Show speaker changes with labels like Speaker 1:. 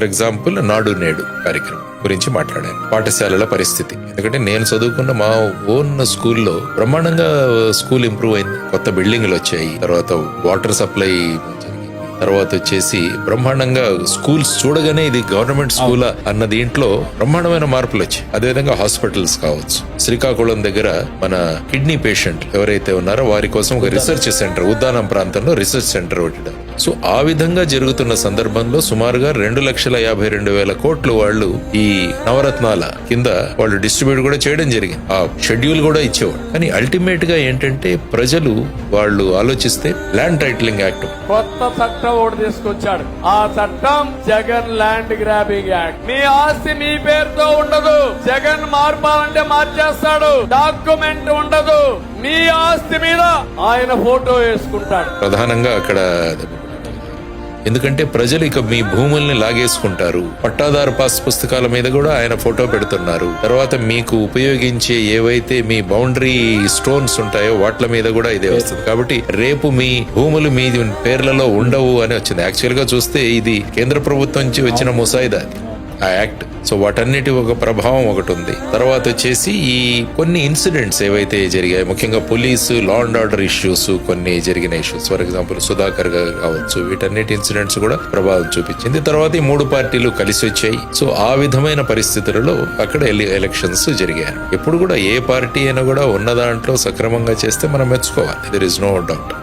Speaker 1: For example నాడు నేడు కార్యక్రమం గురించి మాట్లాడాను. పాఠశాలల పరిస్థితి, ఎందుకంటే నేను చదువుకున్న మా ఓన్ స్కూల్లో బ్రహ్మాండంగా స్కూల్ ఇంప్రూవ్ అయింది. కొత్త బిల్డింగ్లు వచ్చాయి, తర్వాత వాటర్ సప్లై తర్వాత వచ్చేసి బ్రహ్మాండంగా స్కూల్స్ చూడగానే ఇది గవర్నమెంట్ స్కూల్ అన్న దీంట్లో బ్రహ్మాండమైన మార్పులు వచ్చాయి. అదేవిధంగా హాస్పిటల్స్ కావచ్చు. శ్రీకాకుళం దగ్గర మన కిడ్నీ పేషెంట్ ఎవరైతే ఉన్నారో వారి కోసం ఒక రీసెర్చ్ సెంటర్, ఉద్దానం ప్రాంతంలో రీసెర్చ్ సెంటర్ పెట్టడం. సో ఆ విధంగా జరుగుతున్న సందర్భంలో సుమారుగా 2,52,000 కోట్లు వాళ్ళు ఈ నవరత్నాల కింద వాళ్ళు డిస్ట్రిబ్యూట్ కూడా చేయడం జరిగింది. ఆ షెడ్యూల్ కూడా ఇచ్చేవాడు. కానీ అల్టిమేట్ గా ఏంటంటే ప్రజలు వాళ్ళు ఆలోచిస్తే ల్యాండ్ టైటిలింగ్ యాక్ట్
Speaker 2: కొత్త చట్టం ఒకటి తీసుకొచ్చాడు. ఆ చట్టం జగన్ ల్యాండ్ గ్రాబింగ్ యాక్ట్. మీ ఆస్తి మీ పేరుతో ఉండదు. జగన్ మార్పాలంటే మార్చేస్తాడు. డాక్యుమెంట్ ఉండదు. మీ ఆస్తి మీద ఆయన ఫోటో వేసుకుంటాడు.
Speaker 1: ప్రధానంగా అక్కడ ఎందుకంటే ప్రజలు ఇక మీ భూముల్ని లాగేసుకుంటారు. పట్టాదారు పాస్ పుస్తకాల మీద కూడా ఆయన ఫోటో పెడుతున్నారు. తర్వాత మీకు ఉపయోగించే ఏవైతే మీ బౌండరీ స్టోన్స్ ఉంటాయో వాట్ల మీద కూడా ఇదే వస్తుంది. కాబట్టి రేపు మీ భూములు మీ పేర్లలో ఉండవు అని వచ్చింది. యాక్చువల్ గా చూస్తే ఇది కేంద్ర ప్రభుత్వం నుంచి వచ్చిన ముసాయిదా ఆ యాక్ట్. సో వాటన్నిటి ఒక ప్రభావం ఒకటి ఉంది. తర్వాత వచ్చేసి ఈ కొన్ని ఇన్సిడెంట్స్ ఏవైతే జరిగాయి, ముఖ్యంగా police law and order issues కొన్ని జరిగిన ఇష్యూస్, ఫర్ ఎగ్జాంపుల్ సుధాకర్ కావచ్చు, వీటన్నిటి ఇన్సిడెంట్స్ కూడా ప్రభావం చూపించింది. తర్వాత ఈ 3 పార్టీలు కలిసి వచ్చాయి. సో ఆ విధమైన పరిస్థితులలో అక్కడ ఎలక్షన్స్ జరిగాయి. ఎప్పుడు కూడా ఏ పార్టీ అయినా కూడా ఉన్న దాంట్లో సక్రమంగా చేస్తే మనం మెచ్చుకోవాలి. There is no doubt.